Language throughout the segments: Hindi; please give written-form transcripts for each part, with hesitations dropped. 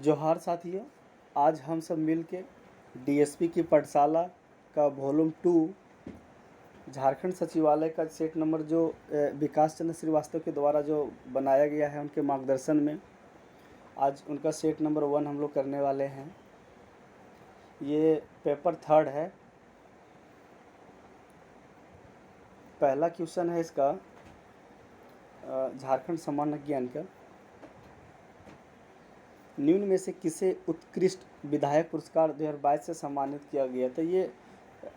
जोहार साथियों, आज हम सब मिल के डीएसपी की पाठशाला का वॉल्यूम 2 झारखंड सचिवालय का सेट नंबर जो विकास चंद्र श्रीवास्तव के द्वारा जो बनाया गया है, उनके मार्गदर्शन में आज उनका सेट नंबर 1 हम लोग करने वाले हैं। ये पेपर 3 है। पहला क्वेश्चन है इसका झारखंड सामान्य ज्ञान का। निम्न में से किसे उत्कृष्ट विधायक पुरस्कार 2022 से सम्मानित किया गया? तो ये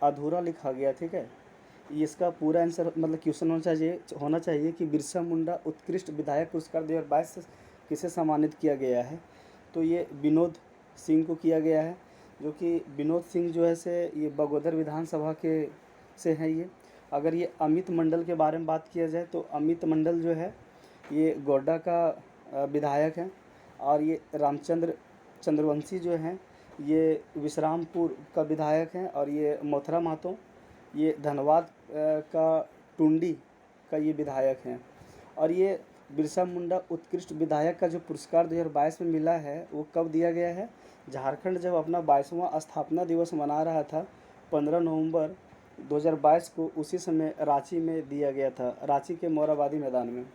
अधूरा लिखा गया, ठीक है। इसका पूरा आंसर मतलब क्वेश्चन होना चाहिए कि बिरसा मुंडा उत्कृष्ट विधायक पुरस्कार 2022 से किसे सम्मानित किया गया है। तो ये विनोद सिंह को किया गया है, जो कि विनोद सिंह जो है से ये बगोदर विधानसभा के से हैं। ये अगर ये अमित मंडल के बारे में बात किया जाए तो अमित मंडल जो है ये गोड्डा का विधायक हैं, और ये रामचंद्र चंद्रवंशी जो हैं ये विश्रामपुर का विधायक हैं, और ये मोथरा महतो ये धनबाद का टुंडी का ये विधायक हैं। और ये बिरसा मुंडा उत्कृष्ट विधायक का जो पुरस्कार 2022 में मिला है वो कब दिया गया है? झारखंड जब अपना 22वां स्थापना दिवस मना रहा था 15 नवंबर 2022 को, उसी समय रांची में दिया गया था, रांची के मोरहाबादी मैदान में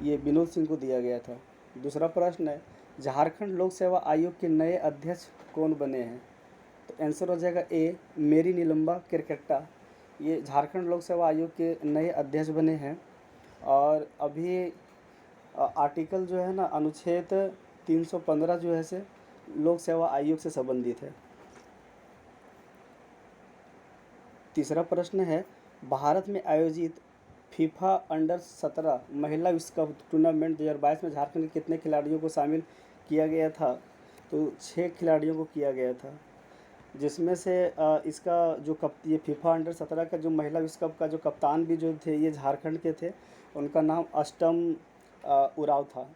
ये विनोद सिंह को दिया गया था। दूसरा प्रश्न है, झारखंड लोक सेवा आयोग के नए अध्यक्ष कौन बने हैं? तो आंसर हो जाएगा ए, मेरी नीलम्बा किरकेट्टा। ये झारखंड लोक सेवा आयोग के नए अध्यक्ष बने हैं। और अभी आर्टिकल जो है ना, अनुच्छेद 315 जो है से लोक सेवा आयोग से संबंधित है। तीसरा प्रश्न है, भारत में आयोजित फीफा अंडर 17 महिला विश्व कप टूर्नामेंट 2022 में झारखंड के कितने खिलाड़ियों को शामिल किया गया था? तो 6 खिलाड़ियों को किया गया था, जिसमें से इसका जो ये फीफा अंडर 17 का जो महिला विश्व कप का जो कप्तान भी जो थे ये झारखंड के थे, उनका नाम अष्टम उरांव था।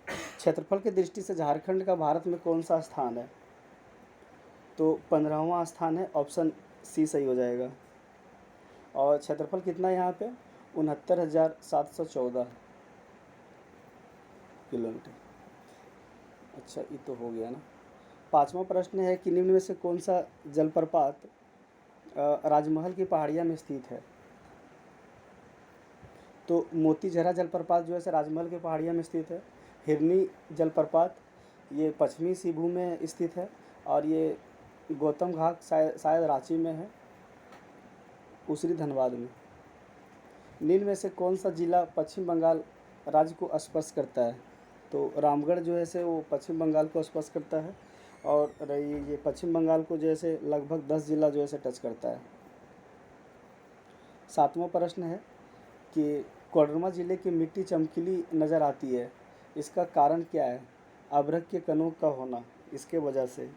क्षेत्रफल की दृष्टि से झारखंड का भारत में कौन सा स्थान है? तो 15वां स्थान है, ऑप्शन सी सही हो जाएगा। और क्षेत्रफल कितना है यहाँ पे? 69,714 किलोमीटर। अच्छा, ये तो हो गया ना। 5वां प्रश्न है कि निम्न में से कौन सा जलप्रपात राजमहल की पहाड़ियाँ में स्थित है? तो मोतीझरा जलप्रपात जो है राजमहल की पहाड़ियाँ में स्थित है। हिरनी जलप्रपात ये पश्चिमी सिंहभूम में स्थित है, और ये गौतम घाट शायद रांची में है, उसरी धनबाद में। निम्न में से कौन सा जिला पश्चिम बंगाल राज्य को स्पर्श करता है? तो रामगढ़ जो है से वो पश्चिम बंगाल को स्पर्श करता है, और ये पश्चिम बंगाल को जैसे लगभग 10 जिला जो है टच करता है। 7वां प्रश्न है कि कोडरमा ज़िले की मिट्टी चमकीली नज़र आती है, इसका कारण क्या है? अभ्रक के कणों का होना, इसके वजह से।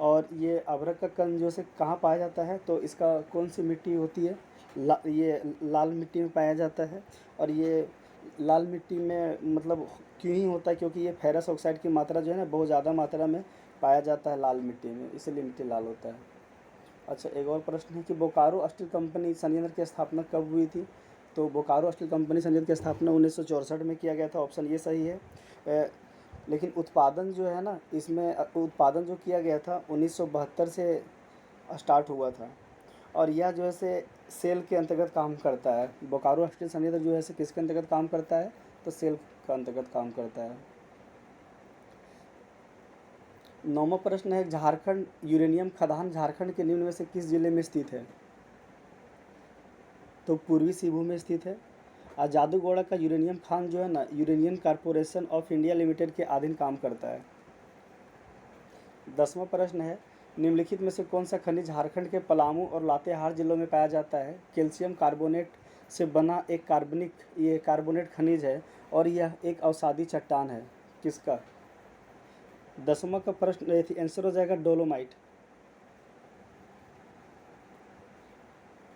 और ये अभ्रक का कण जो से कहाँ पाया जाता है? तो इसका कौन सी मिट्टी होती है? ये लाल मिट्टी में पाया जाता है। और ये लाल मिट्टी में मतलब क्यों ही होता है? क्योंकि ये फेरस ऑक्साइड की मात्रा जो है ना बहुत ज़्यादा मात्रा में पाया जाता है लाल मिट्टी में, इसलिए मिट्टी लाल होता है। अच्छा, एक और प्रश्न है कि बोकारो स्टील कंपनी संयंत्र की स्थापना कब हुई थी? तो बोकारो स्टील कंपनी संयंत्र की स्थापना 1964 में किया गया था, ऑप्शन ये सही है। लेकिन उत्पादन जो है ना, इसमें उत्पादन जो किया गया था 1972 से स्टार्ट हुआ था, और यह जो है से सेल के अंतर्गत काम करता है। बोकारो स्टील संयंत्र जो है से किसके अंतर्गत काम करता है? तो सेल का अंतर्गत काम करता है। 9वां प्रश्न है, झारखंड यूरेनियम खदान झारखंड के निम्न में से किस जिले में स्थित है? तो पूर्वी सिंहभूम में स्थित है। जादूगोड़ा का यूरेनियम खान जो है ना, uranium corporation of India limited के अधीन काम करता है। 10वां प्रश्न है, निम्नलिखित में से कौन सा खनिज झारखंड के पलामू और लातेहार जिलों में पाया जाता है? कैल्शियम कार्बोनेट से बना एक कार्बोनेट खनिज है, और यह एक अवसादी चट्टान है, किसका? 10वां का प्रश्न आंसर हो जाएगा डोलोमाइट।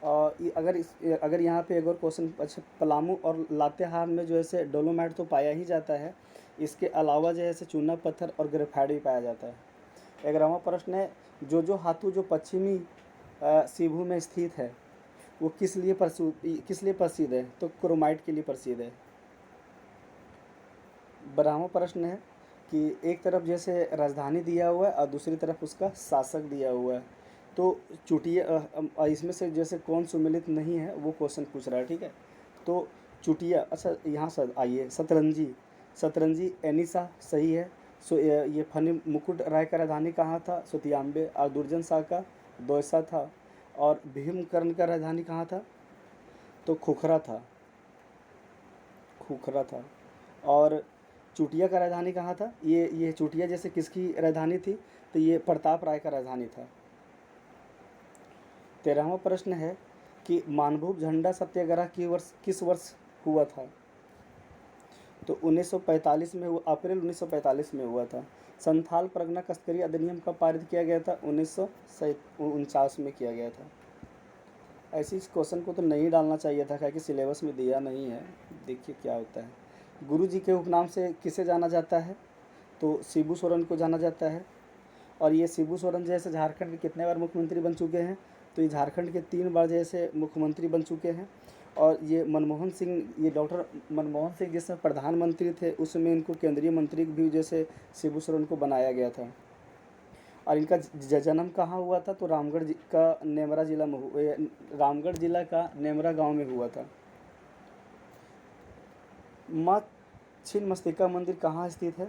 और अगर यहाँ पे एक और क्वेश्चन, अच्छा, पलामू और लातेहार में जो है से डोलोमाइट तो पाया ही जाता है, इसके अलावा जो है से चूना पत्थर और ग्रेफाइट भी पाया जाता है। 11वां प्रश्न है, जो हाथू जो पश्चिमी सिंहभूम में स्थित है वो किस लिए प्रसिद्ध है? तो क्रोमाइट के लिए प्रसिद्ध है। 12वां प्रश्न है कि एक तरफ जैसे राजधानी दिया हुआ है और दूसरी तरफ उसका शासक दिया हुआ है, तो चुटिया इसमें से जैसे कौन सुमेलित नहीं है वो क्वेश्चन पूछ रहा है, ठीक है। तो चुटिया, अच्छा यहाँ से आइए, शतरंजी, शतरंजी एनिसा सही है। सो ये फनी मुकुट राय का राजधानी कहाँ था, सुतियांबे, और दुर्जन शाह का दौसा था। और भीमकर्ण का राजधानी कहाँ था, तो खुखरा था, खुखरा था। और चुटिया का राजधानी कहाँ था, ये चुटिया जैसे किसकी राजधानी थी, तो ये प्रताप राय का राजधानी था। 13वां प्रश्न है कि मानभूप झंडा सत्याग्रह किस वर्ष हुआ था, तो 1945 में हुआ, अप्रैल 1945 में हुआ था। संथाल परगना कश्तरी अधिनियम कब पारित किया गया था, 1949 में किया गया था। ऐसे इस क्वेश्चन को तो नहीं डालना चाहिए था, क्या कि सिलेबस में दिया नहीं है। देखिए क्या होता है। गुरु जी के उपनाम से किसे जाना जाता है, तो शिबू सोरेन को जाना जाता है। और ये शिबू सोरेन जैसे झारखंड के कितने बार मुख्यमंत्री बन चुके हैं, तो ये झारखंड के 3 बार जैसे मुख्यमंत्री बन चुके हैं। और ये मनमोहन सिंह, ये डॉक्टर मनमोहन सिंह जिसमें प्रधानमंत्री थे उसमें इनको केंद्रीय मंत्री भी जैसे शिबू सोरेन को बनाया गया था। और इनका जन्म कहाँ हुआ था, तो रामगढ़ का नेमरा जिला में रामगढ़ जिला का नेमरा गांव में हुआ था। माँ छिन्नमस्तिका मंदिर कहाँ स्थित है,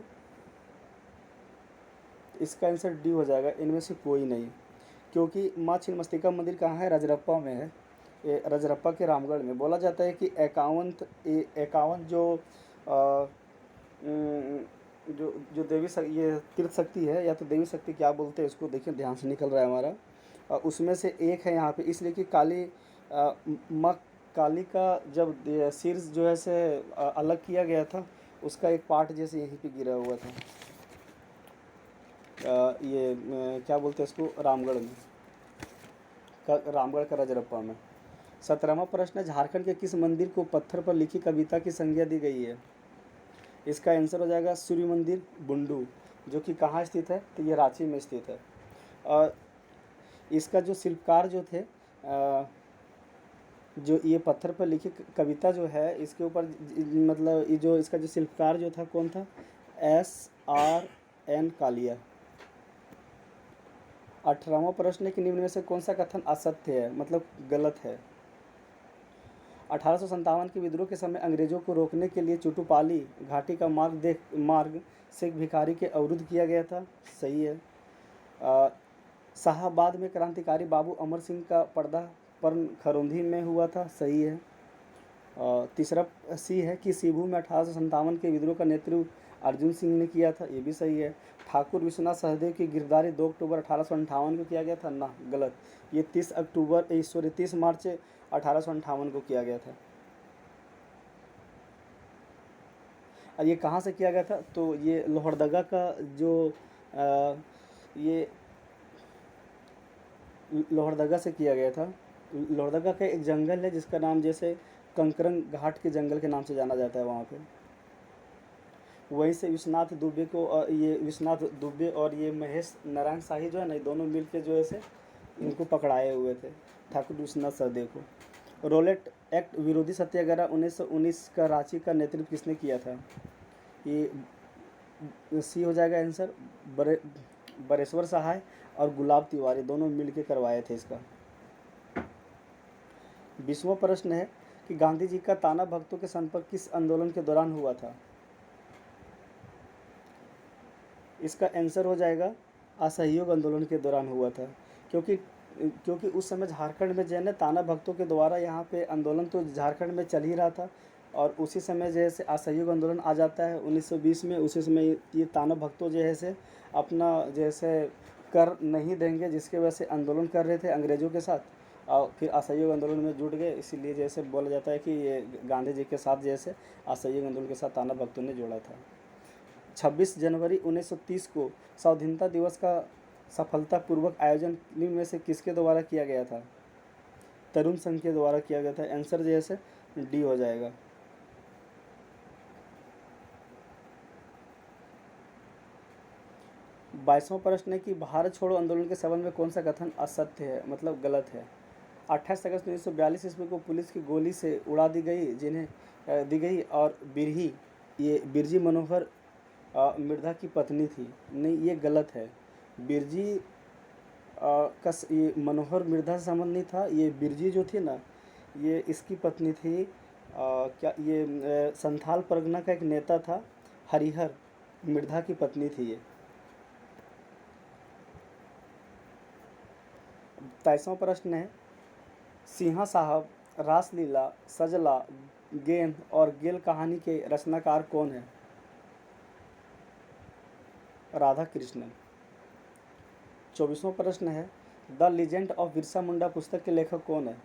इसका आंसर डी हो जाएगा, इनमें से कोई नहीं, क्योंकि माँ छिन्नमस्तिका मंदिर कहाँ है, रजरप्पा में है। ये रजरप्पा के रामगढ़ में। बोला जाता है कि 51 जो जो ये तीर्थ शक्ति है, या तो देवी शक्ति क्या बोलते हैं इसको, देखिए ध्यान से निकल रहा है हमारा, उसमें से एक है यहाँ पे, इसलिए कि माँ काली का जब सिर जो है से अलग किया गया था, उसका एक पार्ट जैसे यहीं पे गिरा हुआ था। क्या बोलते हैं इसको, रामगढ़ में रामगढ़ का रजरप्पा में। 17वां प्रश्न है, झारखंड के किस मंदिर को पत्थर पर लिखी कविता की संज्ञा दी गई है, इसका आंसर हो जाएगा सूर्य मंदिर बुंडू, जो कि कहाँ स्थित है, तो ये रांची में स्थित है। और इसका जो शिल्पकार जो थे, जो ये पत्थर पर लिखी कविता जो है, इसके ऊपर मतलब ये जो इसका जो शिल्पकार जो था कौन था, SRN कालिया। 18वां प्रश्न है कि निम्न में से कौन सा कथन असत्य है, मतलब गलत है। 1857 के विद्रोह के समय अंग्रेजों को रोकने के लिए चुटुपाली घाटी का मार्ग सिख भिखारी के अवरुद्ध किया गया था, सही है। शाहाबाद में क्रांतिकारी बाबू अमर सिंह का पर्दापण खरोंधी में हुआ था, सही है। तीसरा सी है कि सिबू में 1857 के विद्रोह का नेतृत्व अर्जुन सिंह ने किया था, ये भी सही है। ठाकुर विश्वनाथ सहदेव की गिरफ्तारी 2 अक्टूबर 1858 को किया गया था, ना गलत, ये 30 मार्च 1858 को किया गया था। और ये कहाँ से किया गया था, तो ये लोहरदगा का जो ये लोहरदगा से किया गया था। लोहरदगा का एक जंगल है जिसका नाम जैसे कंकरंग घाट के जंगल के नाम से जाना जाता है वहाँ पे। वहीं से विश्वनाथ दुबे को, ये विश्वनाथ दुबे और ये महेश नारायण शाही जो है ना, दोनों मिल के जो है से इनको पकड़ाए हुए थे, ठाकुर विश्वनाथ सहदेव को। रोलेट एक्ट विरोधी सत्याग्रह 1919 का रांची का नेतृत्व किसने किया था, ये सी हो जाएगा आंसर, बरेश्वर सहाय और गुलाब तिवारी दोनों मिल के करवाए थे इसका। 20वां प्रश्न है कि गांधी जी का ताना भक्तों के संपर्क किस आंदोलन के दौरान हुआ था, इसका आंसर हो जाएगा असहयोग आंदोलन के दौरान हुआ था, क्योंकि उस समय झारखंड में जो है ताना भक्तों के द्वारा यहाँ पे आंदोलन तो झारखंड में चल ही रहा था, और उसी समय जैसे असहयोग आंदोलन आ जाता है 1920 में, उसी समय ये ताना भक्तों जो है से अपना जैसे कर नहीं देंगे, जिसके वजह से आंदोलन कर रहे थे अंग्रेज़ों के साथ, और फिर असहयोग आंदोलन में जुट गए। इसीलिए जैसे बोला जाता है कि ये गांधी जी के साथ जैसे असहयोग आंदोलन के साथ ताना भक्तों ने जोड़ा था। 26 जनवरी 1930 को स्वाधीनता दिवस का सफलतापूर्वक आयोजन निम्न में से किसके द्वारा किया गया था, तरुण संघ के द्वारा किया गया था, आंसर जैसे डी हो जाएगा। बाईसवां प्रश्न है कि भारत छोड़ो आंदोलन के संबंध में कौन सा कथन असत्य है, मतलब गलत है। 28 अगस्त 1942 ईस्वी को पुलिस की गोली से उड़ा दी गई और बिरही ये बिरजी मनोहर मिर्धा की पत्नी थी। नहीं, ये गलत है। बिरजी ये मनोहर मिर्धा से संबंध नहीं था। ये बिरजी जो थी ना, ये इसकी पत्नी थी। क्या ये संथाल परगना का एक नेता था, हरिहर मिर्धा की पत्नी थी ये। 23वां प्रश्न है, सिंहा साहब, रासलीला, सजला, गेंद और गेल कहानी के रचनाकार कौन है? राधा कृष्णन। 24वां प्रश्न है, the legend of Birsa Munda पुस्तक के लेखक कौन है?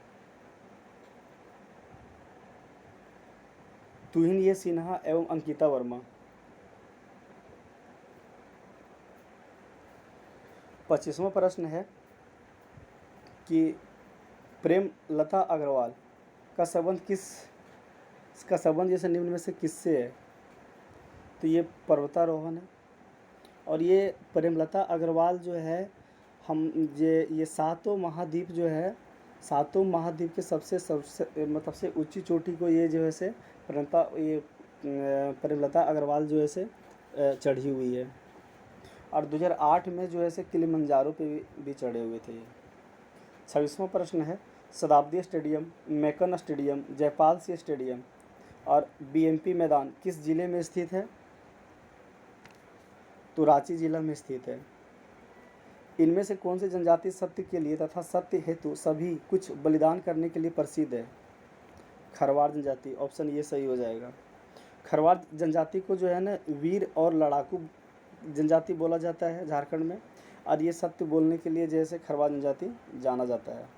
तुहिन ये सिन्हा एवं अंकिता वर्मा। 25वां प्रश्न है कि प्रेम लता अग्रवाल का संबंध जैसे निम्न में से किससे है? तो ये पर्वतारोहण है। और ये प्रेमलता अग्रवाल जो है, हम ये सातों महाद्वीप जो है, सातों महाद्वीप के सबसे सबसे ऊंची चोटी को ये जो है से प्रेमलता अग्रवाल जो है से चढ़ी हुई है। और 2008 में जो है से किलिमंजारो पे भी चढ़े हुए थे ये। 26वां प्रश्न है, Shatabdi stadium, Mecon stadium, Jaipal Singh stadium और बीएमपी मैदान किस जिले में स्थित है? तो रांची जिला में स्थित है। इनमें से कौन सी जनजाति सत्य के लिए तथा सत्य हेतु सभी कुछ बलिदान करने के लिए प्रसिद्ध है? खरवार जनजाति। ऑप्शन ये सही हो जाएगा। खरवार जनजाति को जो है ना वीर और लड़ाकू जनजाति बोला जाता है झारखंड में। और ये सत्य बोलने के लिए जैसे खरवार जनजाति जाना जाता है।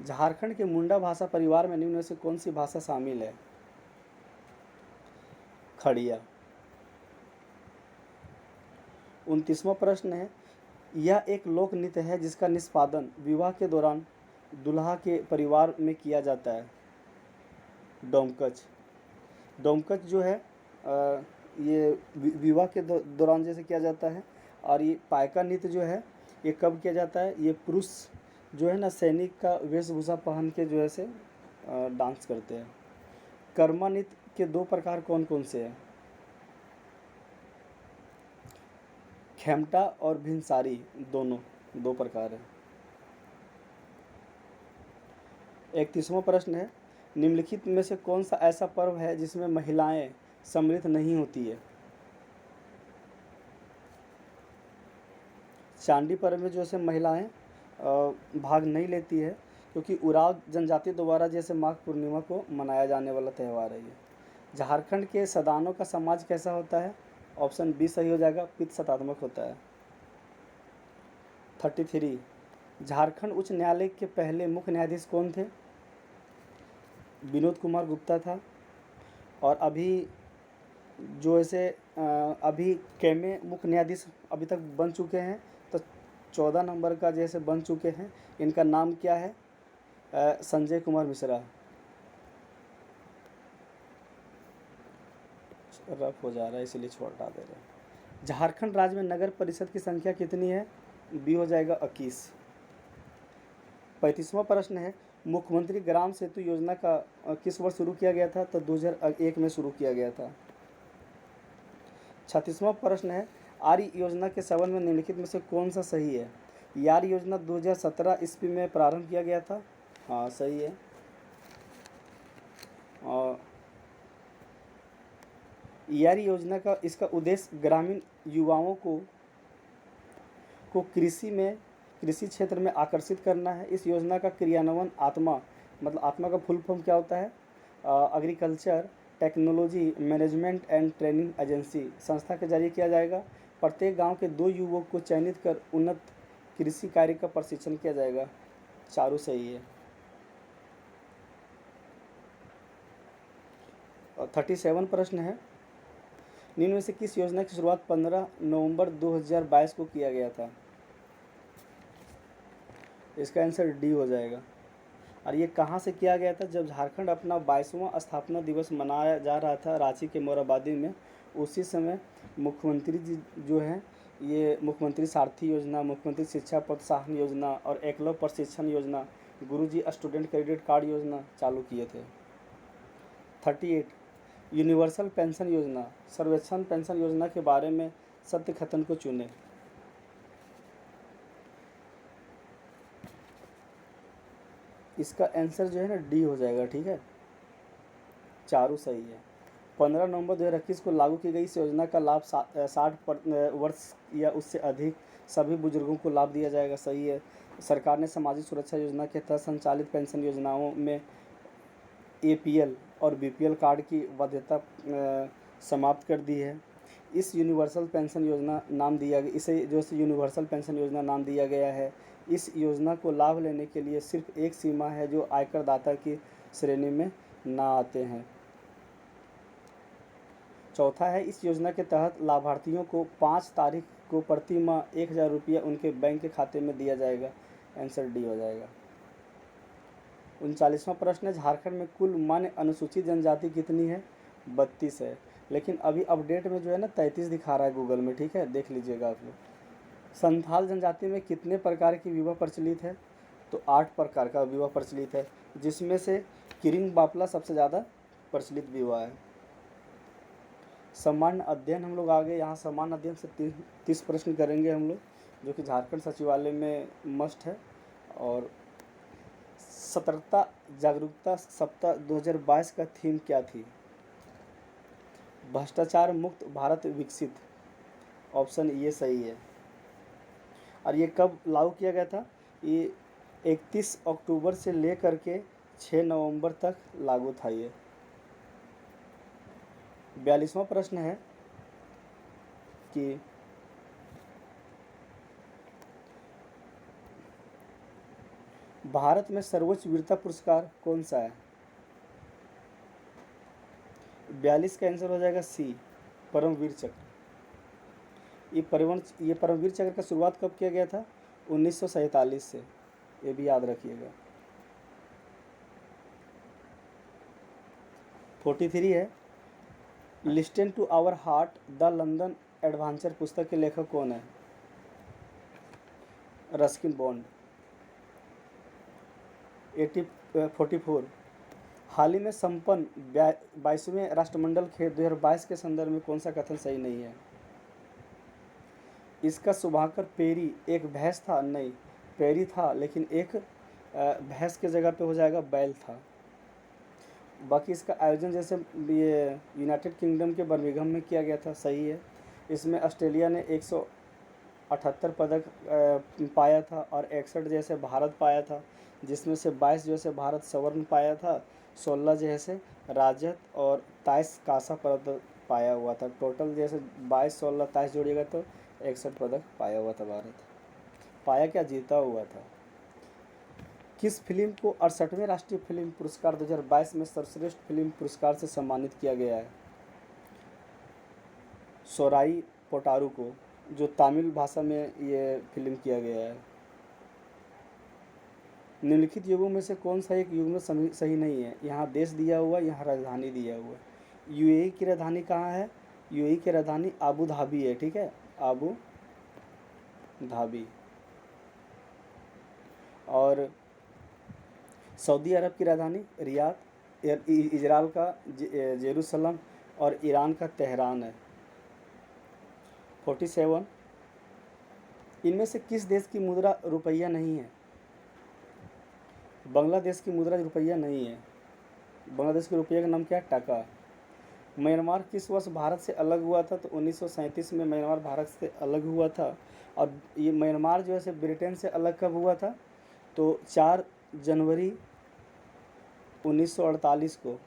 झारखंड के मुंडा भाषा परिवार में निम्न में से कौन सी भाषा शामिल है? खड़िया। 29वां प्रश्न है, यह एक लोक नृत्य है जिसका निष्पादन विवाह के दौरान दुल्हा के परिवार में किया जाता है। डोमकच। डोमकच जो है ये विवाह के दौरान जैसे किया जाता है। और ये पायका नृत्य जो है ये कब किया जाता है? ये पुरुष जो है ना सैनिक का वेशभूषा पहन के जो है से डांस करते हैं। कर्मा नृत्य के दो प्रकार कौन कौन से हैं? खेमटा और भिनसारी, दोनों दो प्रकार है। 31वां प्रश्न है, निम्नलिखित में से कौन सा ऐसा पर्व है जिसमें महिलाएं सम्मिलित नहीं होती है? चांडी पर्व में जो है महिलाएं भाग नहीं लेती है, क्योंकि उराव जनजाति द्वारा जैसे माघ पूर्णिमा को मनाया जाने वाला त्यौहार है ये। झारखंड के सदानों का समाज कैसा होता है? ऑप्शन बी सही हो जाएगा, पितृ सत्तात्मक होता है। 33, झारखंड उच्च न्यायालय के पहले मुख्य न्यायाधीश कौन थे? विनोद कुमार गुप्ता था। और अभी जो ऐसे अभी कैमे मुख्य न्यायाधीश अभी तक बन चुके हैं, तो 14 नंबर का जैसे बन चुके हैं। इनका नाम क्या है? संजय कुमार मिश्रा। रफ हो जा रहा है इसलिए छोटा दे रहे हैं। झारखंड राज्य में नगर परिषद की संख्या कितनी है? बी हो जाएगा 21। 35वां प्रश्न है, मुख्यमंत्री ग्राम सेतु योजना का किस वर्ष शुरू किया गया था? तो 2001 में शुरू किया गया था। 36वां प्रश्न है, आर्य योजना के संबंध में निम्नलिखित में से कौन सा सही है? यार योजना 2017 ईस्वी में प्रारंभ किया गया था। हाँ सही है। और यार योजना का इसका उद्देश्य ग्रामीण युवाओं को कृषि क्षेत्र में आकर्षित करना है। इस योजना का क्रियान्वयन आत्मा का फुल फॉर्म क्या होता है? Agriculture technology management and training agency संस्था के जरिए किया जाएगा। प्रत्येक गांव के 2 युवक को चयनित कर उन्नत कृषि कार्य का प्रशिक्षण किया जाएगा। चारों सही है। 37 प्रश्न है, निम्न में से किस योजना की शुरुआत 15 नवंबर 2022 को किया गया था? इसका आंसर डी हो जाएगा। और ये कहाँ से किया गया था? जब झारखंड अपना 22वां स्थापना दिवस मनाया जा रहा था रांची के मोराबादी में, उसी समय मुख्यमंत्री जी जो हैं ये मुख्यमंत्री सारथी योजना, मुख्यमंत्री शिक्षा प्रोत्साहन योजना और एकलव्य प्रशिक्षण योजना, गुरुजी स्टूडेंट क्रेडिट कार्ड योजना चालू किए थे। 38, यूनिवर्सल पेंशन योजना, सर्वेक्षण पेंशन योजना के बारे में सत्य कथन को चुनें। इसका आंसर जो है ना डी हो जाएगा, ठीक है, चारों सही है। 15 नवंबर 2021 को लागू की गई इस योजना का लाभ 60 वर्ष या उससे अधिक सभी बुजुर्गों को लाभ दिया जाएगा, सही है। सरकार ने सामाजिक सुरक्षा योजना के तहत संचालित पेंशन योजनाओं में APL और BPL कार्ड की वैधता समाप्त कर दी है। इस यूनिवर्सल पेंशन योजना नाम दिया गया इसे जो यूनिवर्सल पेंशन योजना नाम दिया गया है। इस योजना को लाभ लेने के लिए सिर्फ एक सीमा है जो आयकर दाता की श्रेणी में ना आते हैं। चौथा है, इस योजना के तहत लाभार्थियों को 5 तारीख को प्रति माह 1000 रुपया उनके बैंक के खाते में दिया जाएगा, आंसर डी हो जाएगा। 39वां प्रश्न है, झारखंड में कुल मान्य अनुसूचित जनजाति कितनी है? 32 है, लेकिन अभी अपडेट में जो है ना 33 दिखा रहा है गूगल में, ठीक है, देख लीजिएगा आप लोग। संथाल जनजाति में कितने प्रकार की विवाह प्रचलित है? तो 8 प्रकार का विवाह प्रचलित है, जिसमें से किरिंग बापला सबसे ज़्यादा प्रचलित विवाह है। सामान्य अध्ययन हम लोग आगे यहाँ सामान्य अध्ययन से 30 प्रश्न करेंगे हम लोग, जो कि झारखंड सचिवालय में मस्ट है। और सतर्कता जागरूकता सप्ताह 2022 का थीम क्या थी? भ्रष्टाचार मुक्त भारत विकसित, ऑप्शन ये सही है। और ये कब लागू किया गया था? ये 31 अक्टूबर से लेकर के 6 नवंबर तक लागू था ये। 42वां प्रश्न है कि भारत में सर्वोच्च वीरता पुरस्कार कौन सा है? 42 का आंसर हो जाएगा सी, परमवीर चक्र। ये परमवीर चक्र का शुरुआत कब किया गया था? 1947 से, ये भी याद रखिएगा। 43 है, listen to our heart the London adventure पुस्तक के लेखक कौन है? Ruskin bond. 44, हाल ही में संपन्न 22वें राष्ट्रमंडल खेल 2022 के संदर्भ में कौन सा कथन सही नहीं है? इसका शुभाकर पेरी एक भैंस था, नहीं पेरी था, लेकिन एक भैंस के जगह पे हो जाएगा बैल था। बाकी इसका आयोजन जैसे ये यूनाइटेड किंगडम के बर्मिंघम में किया गया था, सही है। इसमें ऑस्ट्रेलिया ने 178 पदक पाया था और 61 जैसे भारत पाया था, जिसमें से 22 जैसे भारत स्वर्ण पाया था, 16 जैसे राजत और 23 कांसा पदक पाया हुआ था। टोटल जैसे 22, 16, 23 जोड़िएगा तो 61 पदक पाया हुआ था भारत। पाया क्या, जीता हुआ था। किस फिल्म को 68वें राष्ट्रीय फिल्म पुरस्कार 2022 में सर्वश्रेष्ठ फिल्म पुरस्कार से सम्मानित किया गया है? सोराई पोटारू को, जो तमिल भाषा में ये फिल्म किया गया है। निम्नलिखित युगों में से कौन सा एक युग में सही नहीं है? यहाँ देश दिया हुआ, यहाँ राजधानी दिया हुआ है। यूएई की राजधानी कहाँ है? यूएई की राजधानी आबू धाबी है, ठीक है, आबू धाबी। और सऊदी अरब की राजधानी रियाद, इजराइल का जेरूसलम और ईरान का तेहरान है। 47, इनमें से किस देश की मुद्रा रुपया नहीं है? बांग्लादेश की मुद्रा रुपया नहीं है। बांग्लादेश के रुपये का नाम क्या है? टका। म्यांमार किस वर्ष भारत से अलग हुआ था? तो 1937 में म्यांमार भारत से अलग हुआ था। और ये म्यांमार जो है ब्रिटेन से अलग कब हुआ था? तो 4 जनवरी 1948 को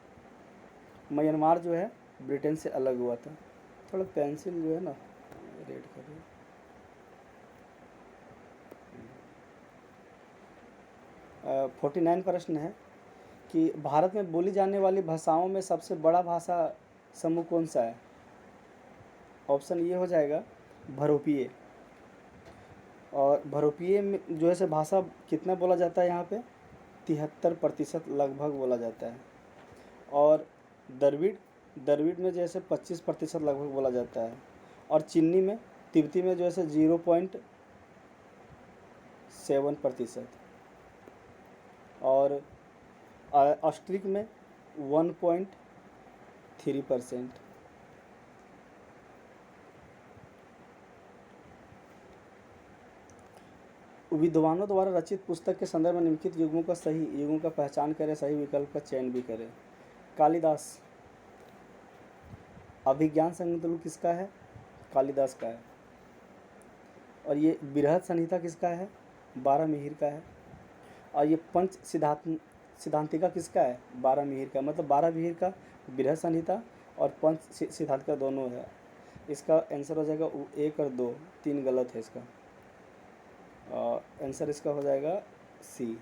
म्यांमार जो है ब्रिटेन से अलग हुआ था। थोड़ा पेंसिल जो है ना रेड करिए। 49 प्रश्न है कि भारत में बोली जाने वाली भाषाओं में सबसे बड़ा भाषा समूह कौन सा है? ऑप्शन ये हो जाएगा भरोपिये। और भरोपिये में जो है भाषा कितना बोला जाता है यहाँ पे? 73% लगभग बोला जाता है। और द्रविड़ में जैसे 25% लगभग बोला जाता है। और चिन्नी में तिब्बती में जो है 0.7%। और ऑस्ट्रिक में 3%। विद्वानों द्वारा रचित पुस्तक के संदर्भ में निम्नलिखित युगों का पहचान करें, सही विकल्प का चयन भी करें। कालिदास। अभिज्ञान संकुल किसका है? कालिदास का है। और ये बृहद संहिता किसका है? बारहमिहिर का है। और ये पंच सिद्धांतिका किसका है? बारहमिहिर का। मतलब बारहमिहिर का बृहद संहिता और पंच सिद्धांतिका दोनों है। इसका आंसर हो जाएगा 1 और 2, 3 गलत है इसका। आंसर इसका हो जाएगा सी।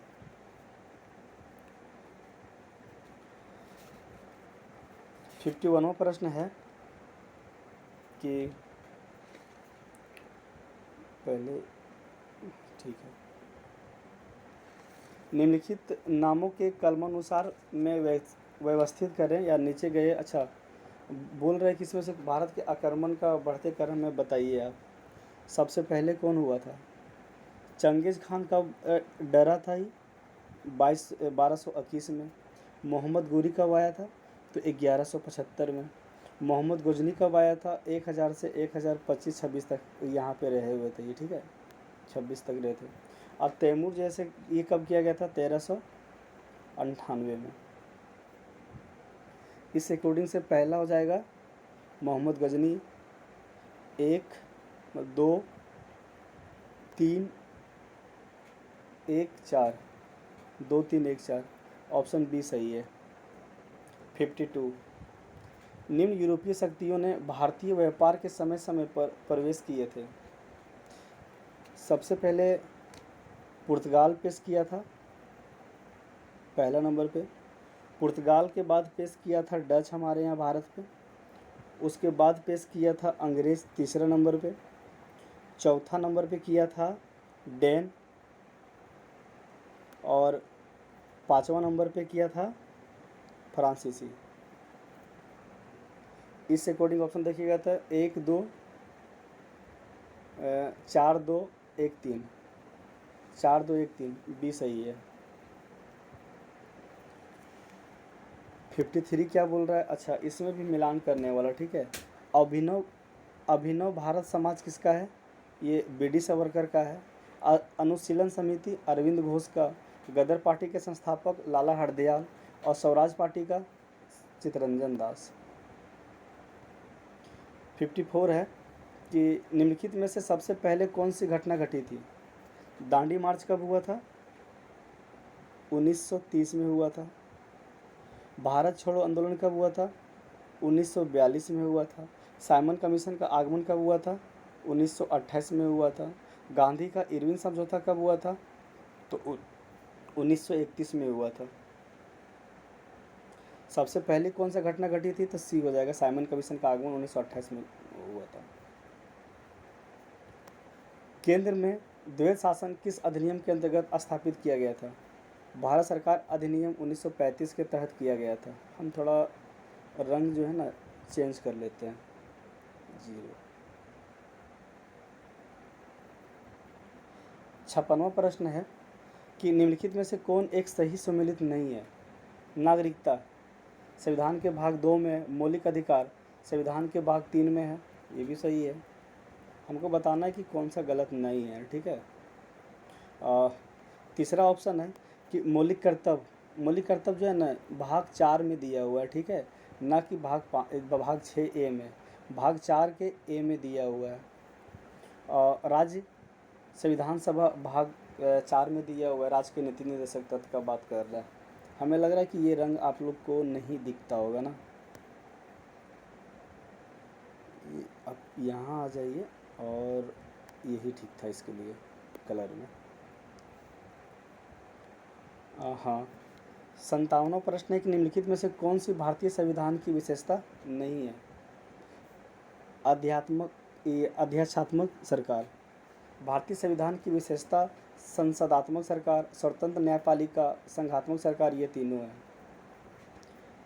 51वां प्रश्न है कि पहले ठीक है, निम्नलिखित नामों के क्रमानुसार में व्यवस्थित करें या नीचे गए। अच्छा, बोल रहे कि इसमें से भारत के आक्रमण का बढ़ते क्रम में बताइए आप। सबसे पहले कौन हुआ था? चंगेज़ खान कब डरा था? ही 1221 में। मोहम्मद गोरी कब आया था? तो 1175 में। मोहम्मद गजनी कब आया था? 1000 से 1025-26 तक यहाँ पे रहे हुए थे ये, ठीक है, 26 तक रहे थे। और तैमूर जैसे ये कब किया गया था? 1398 में। इस अकॉर्डिंग से पहला हो जाएगा मोहम्मद गजनी 1, 2, 3, 1, 4, 2, 3, 1, 4। ऑप्शन बी सही है। 52 निम्न यूरोपीय शक्तियों ने भारतीय व्यापार के समय समय पर प्रवेश किए थे। सबसे पहले पुर्तगाल पेश किया था पहला नंबर पे। पुर्तगाल के बाद पेश किया था डच हमारे यहाँ भारत पे। उसके बाद पेश किया था अंग्रेज़ तीसरा नंबर पे। चौथा नंबर पे किया था डैन। और पाँचवा नंबर पे किया था फ्रांसीसी। इस अकॉर्डिंग ऑप्शन देखिएगा तो 1, 2, 4, 2, 1, 3, 4, 2, 1, 3 बी सही है। 53 क्या बोल रहा है? अच्छा, इसमें भी मिलान करने वाला, ठीक है। अभिनव भारत समाज किसका है? ये बीडी सावरकर का है। अनुशीलन समिति अरविंद घोष का। गदर पार्टी के संस्थापक लाला हरदयाल। और स्वराज पार्टी का चित्तरंजन दास। 54 है कि निम्नलिखित में से सबसे पहले कौन सी घटना घटी थी? दांडी मार्च कब हुआ था? 1930 में हुआ था। भारत छोड़ो आंदोलन कब हुआ था? 1942 में हुआ था। साइमन कमीशन का आगमन कब हुआ था? 1928 में हुआ था। गांधी का इरविन समझौता कब हुआ था? तो 1931 में हुआ था। सबसे पहले कौन सा घटना घटी थी? तो सी हो जाएगा, साइमन कमीशन का आगमन 1928 में हुआ था। केंद्र में द्वैध शासन किस अधिनियम के अंतर्गत स्थापित किया गया था? भारत सरकार अधिनियम 1935 के तहत किया गया था। हम थोड़ा रंग जो है ना चेंज कर लेते हैं। 0। 56वां प्रश्न है कि निम्नलिखित में से कौन एक सही सम्मिलित नहीं है? नागरिकता संविधान के भाग 2 में, मौलिक अधिकार संविधान के भाग 3 में है, ये भी सही है। हमको बताना है कि कौन सा गलत नहीं है, ठीक है। तीसरा ऑप्शन है कि मौलिक कर्तव्य जो है ना भाग 4 में दिया हुआ है, ठीक है, ना कि भाग 6A में। भाग 4 के A में दिया हुआ है। राज्य संविधान सभा भाग 4 में दिया हुआ है, राज्य के नीति निर्देशक तत्व का बात कर रहा है। हमें लग रहा है कि ये रंग आप लोग को नहीं दिखता होगा ना। आप यहाँ आ जाइए, और यही ठीक था इसके लिए कलर में। हाँ, 57वां प्रश्न है कि निम्नलिखित में से कौन सी भारतीय संविधान की विशेषता नहीं है? अध्यात्मक सरकार। भारतीय संविधान की विशेषता संसदात्मक सरकार, स्वतंत्र न्यायपालिका, संघात्मक सरकार, ये तीनों हैं।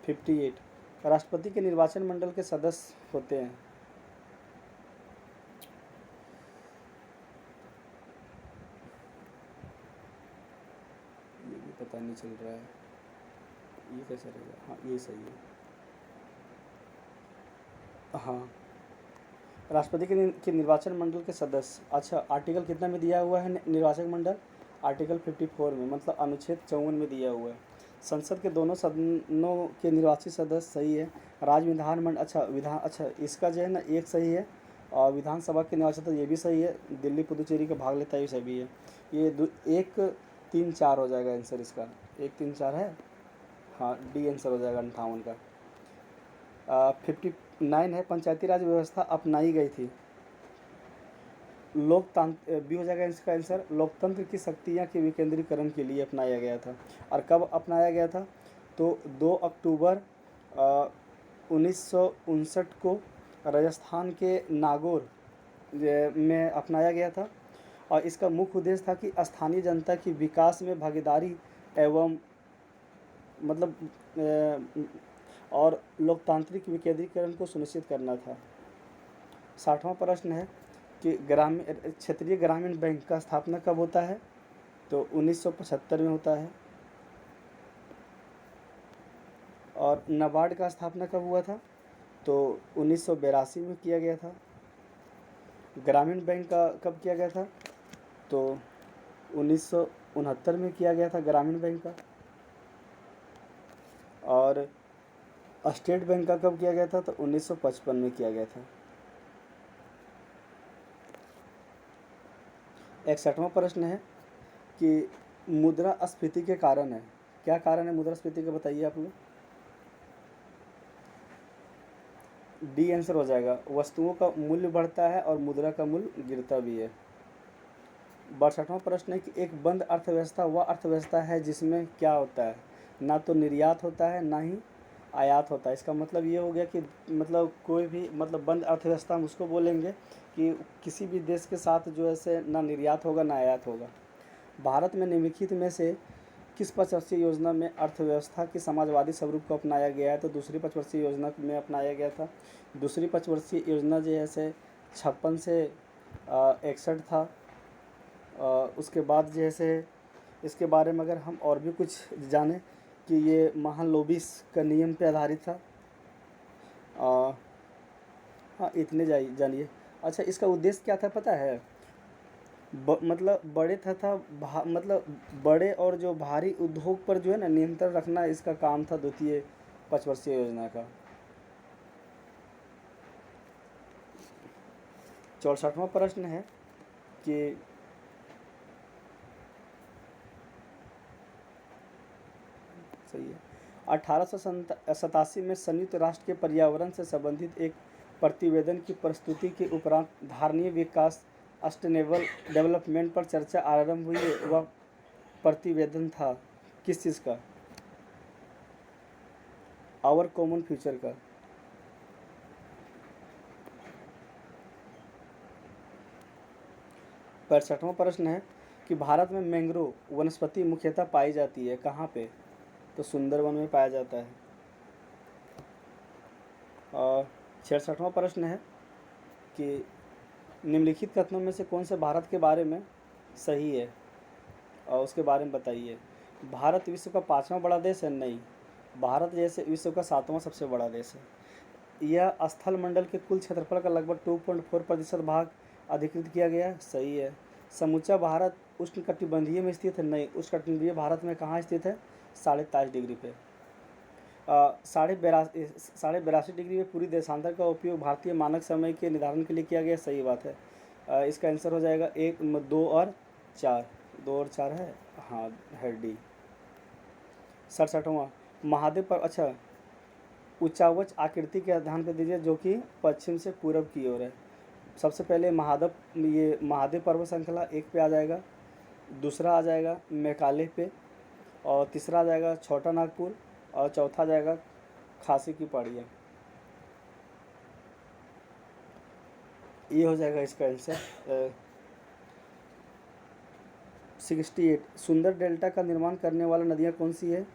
58 राष्ट्रपति के निर्वाचन मंडल के सदस्य होते हैं। ये भी पता नहीं चल रहा है, ये कैसे रहेगा? हाँ, ये सही है। हाँ, राष्ट्रपति के निर्वाचन मंडल के सदस्य। अच्छा, आर्टिकल कितना में दिया हुआ है निर्वाचक मंडल? आर्टिकल 54 में, मतलब अनुच्छेद 54 में दिया हुआ है। संसद के दोनों सदनों के निर्वाचित सदस्य, सही है। राज्य विधानमंडल, अच्छा इसका जो है ना एक सही है। और विधानसभा के निर्वाचित ये भी सही है। दिल्ली पुदुचेरी का भाग लेता है, ये सभी है। ये 1 3 4 हो जाएगा आंसर इसका। 1 3 4 है, हाँ, डी आंसर हो जाएगा 58 का। 59 है, पंचायती राज व्यवस्था अपनाई गई थी। लोकतंत्र बी हो जाएगा इसका आंसर। लोकतंत्र की शक्तियाँ के विकेंद्रीकरण के लिए अपनाया गया था। और कब अपनाया गया था? तो 2 अक्टूबर 1959 को राजस्थान के नागौर में अपनाया गया था। और इसका मुख्य उद्देश्य था कि स्थानीय जनता की विकास में भागीदारी एवं मतलब और लोकतांत्रिक विकेंद्रीकरण को सुनिश्चित करना था। 60वां प्रश्न है कि क्षेत्रीय ग्रामीण बैंक का स्थापना कब होता है? तो 1975 में होता है। और नाबार्ड का स्थापना कब हुआ था? तो 1982 में किया गया था। ग्रामीण बैंक का कब किया गया था? तो 1969 में किया गया था ग्रामीण बैंक का। और स्टेट बैंक का कब किया गया था? तो 1955 में किया गया था। 61वां प्रश्न है कि मुद्रास्फीति के कारण है। क्या कारण है मुद्रास्फीति का, बताइए आप लोग। डी आंसर हो जाएगा। वस्तुओं का मूल्य बढ़ता है और मुद्रा का मूल्य गिरता भी है। 62वां प्रश्न है कि एक बंद अर्थव्यवस्था वह अर्थव्यवस्था है जिसमें क्या होता है? ना तो निर्यात होता है, ना ही आयात होता है। इसका मतलब ये हो गया कि मतलब कोई भी मतलब बंद अर्थव्यवस्था हम उसको बोलेंगे कि किसी भी देश के साथ जो है से ना निर्यात होगा ना आयात होगा। भारत में निम्नलिखित में से किस पंचवर्षीय योजना में अर्थव्यवस्था की समाजवादी स्वरूप को अपनाया गया है? तो दूसरी पंचवर्षीय योजना में अपनाया गया था। दूसरी पंचवर्षीय योजना जो है से 56 से 61 था। उसके बाद जो है से इसके बारे में अगर हम और भी कुछ जानें कि ये महालनोबिस का नियम पे आधारित था। हाँ, इतने जानिए। अच्छा, इसका उद्देश्य क्या था पता है? मतलब बड़े तथा मतलब बड़े और जो भारी उद्योग पर जो है ना नियंत्रण रखना इसका काम था द्वितीय पंचवर्षीय योजना का। 64वां प्रश्न है कि सही है। 1887 में संयुक्त राष्ट्र के पर्यावरण से संबंधित एक प्रतिवेदन की प्रस्तुति के उपरांत धारणीय विकास सस्टेनेबल डेवलपमेंट पर चर्चा आरंभ हुई। वह प्रतिवेदन था किस चीज़ का? आवर कॉमन फ्यूचर का। पैंसठवां प्रश्न है कि भारत में मैंग्रोव वनस्पति मुख्यतः पाई जाती है कहाँ पे? तो सुंदरवन में पाया जाता है। और 66वां प्रश्न है कि निम्नलिखित कथनों में से कौन से भारत के बारे में सही है और उसके बारे में बताइए। भारत विश्व का 5वां बड़ा देश है? नहीं, भारत जैसे विश्व का 7वां सबसे बड़ा देश है। यह स्थल मंडल के कुल क्षेत्रफल का लगभग 2.4% भाग अधिकृत किया गया है? सही है। समूचा भारत उष्णकटिबंधीय में स्थित है? नहीं, उष्णकटिबंधीय भारत में कहाँ स्थित है? 23.5 डिग्री पे। 82.5 डिग्री में पूरी देशांतर का उपयोग भारतीय मानक समय के निर्धारण के लिए किया गया। सही बात है। इसका आंसर हो जाएगा 1 2 और 4। 2 और 4 है, हाँ, है डी। 67वां महादेव पर, अच्छा, उच्चावच आकृति के ध्यान पे दीजिए जो कि पश्चिम से पूरब की ओर है। सबसे पहले महादेव पर्वत श्रृंखला 1 पे आ जाएगा। दूसरा आ जाएगा मेघालय पे। और तीसरा आ जाएगा छोटा नागपुर। और चौथा आ जाएगा खासी की पहाड़ियाँ। ये हो जाएगा इसका आंसर। 68 सुंदर डेल्टा का निर्माण करने वाला नदियाँ कौन सी है?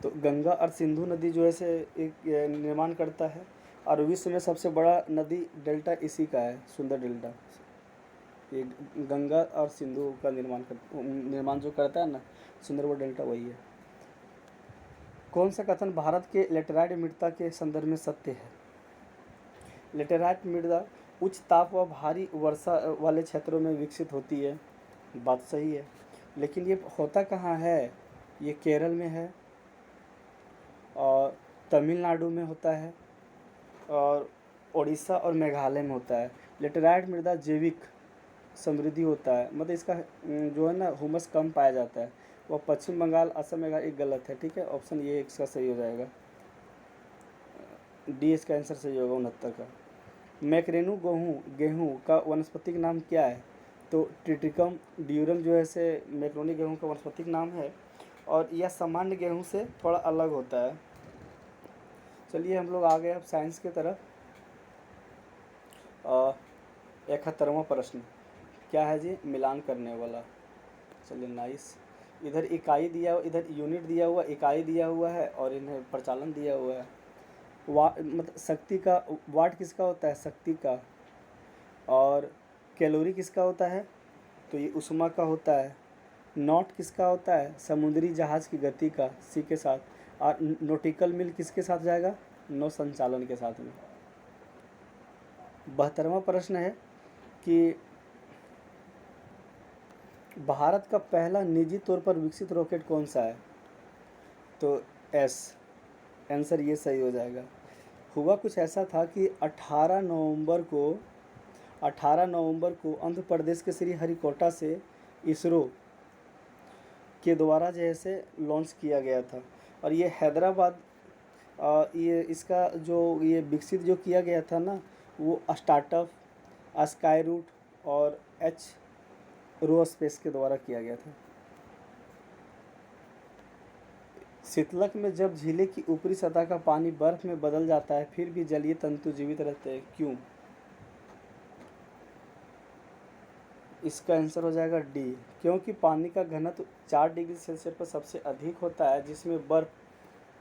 तो गंगा और सिंधु नदी जो है से एक निर्माण करता है। और विश्व में सबसे बड़ा नदी डेल्टा इसी का है, सुंदर डेल्टा। ये गंगा और सिंधु का निर्माण जो करता है ना सुंदरबन डेल्टा, वही है। कौन सा कथन भारत के लेटराइट मित्रता के संदर्भ में सत्य है? लेटेराइट मृदा उच्च ताप व भारी वर्षा वाले क्षेत्रों में विकसित होती है। बात सही है, लेकिन ये होता कहाँ है? ये केरल में है और तमिलनाडु में होता है और उड़ीसा और मेघालय में होता है। लेटेराइट मृदा जैविक समृद्धि होता है, मतलब इसका जो है ना हुमस कम पाया जाता है। वह पश्चिम बंगाल, असम, मेघालय गलत है, ठीक है। ऑप्शन ये इसका सही हो जाएगा, डी इसका आंसर सही होगा 69 का। मैक्रेनू गेहूँ का वनस्पतिक नाम क्या है? तो ट्रिटिकम ड्यूरम जो है से मैक्रोनी गेहूँ का वनस्पतिक नाम है और यह सामान्य गेहूँ से थोड़ा अलग होता है। चलिए हम लोग आ गए अब साइंस की तरफ। 71वां प्रश्न क्या है जी? मिलान करने वाला। चलिए नाइस। इधर इकाई दिया हुआ, इधर यूनिट दिया हुआ, इकाई दिया हुआ है और इन्हें प्रचालन दिया हुआ है। मतलब शक्ति का वाट किसका होता है? शक्ति का। और कैलोरी किसका होता है? तो ये ऊष्मा का होता है। नॉट किसका होता है? समुद्री जहाज की गति का, सी के साथ। और नॉटिकल मील किसके साथ जाएगा? नौ संचालन के साथ में। 72वां प्रश्न है कि भारत का पहला निजी तौर पर विकसित रॉकेट कौन सा है? तो एस, आंसर ये सही हो जाएगा। हुआ कुछ ऐसा था कि 18 नवंबर को आंध्र प्रदेश के श्रीहरिकोटा से इसरो के द्वारा जैसे लॉन्च किया गया था और ये हैदराबाद ये इसका जो ये विकसित जो किया गया था ना, वो स्टार्टअप स्काई रूट और रो स्पेस के द्वारा किया गया था। शीतलक में जब झीले की ऊपरी सतह का पानी बर्फ में बदल जाता है फिर भी जलीय तंतु जीवित रहते हैं, क्यों? इसका आंसर हो जाएगा डी, क्योंकि पानी का घनत्व 4 डिग्री सेल्सियस पर सबसे अधिक होता है, जिसमें बर्फ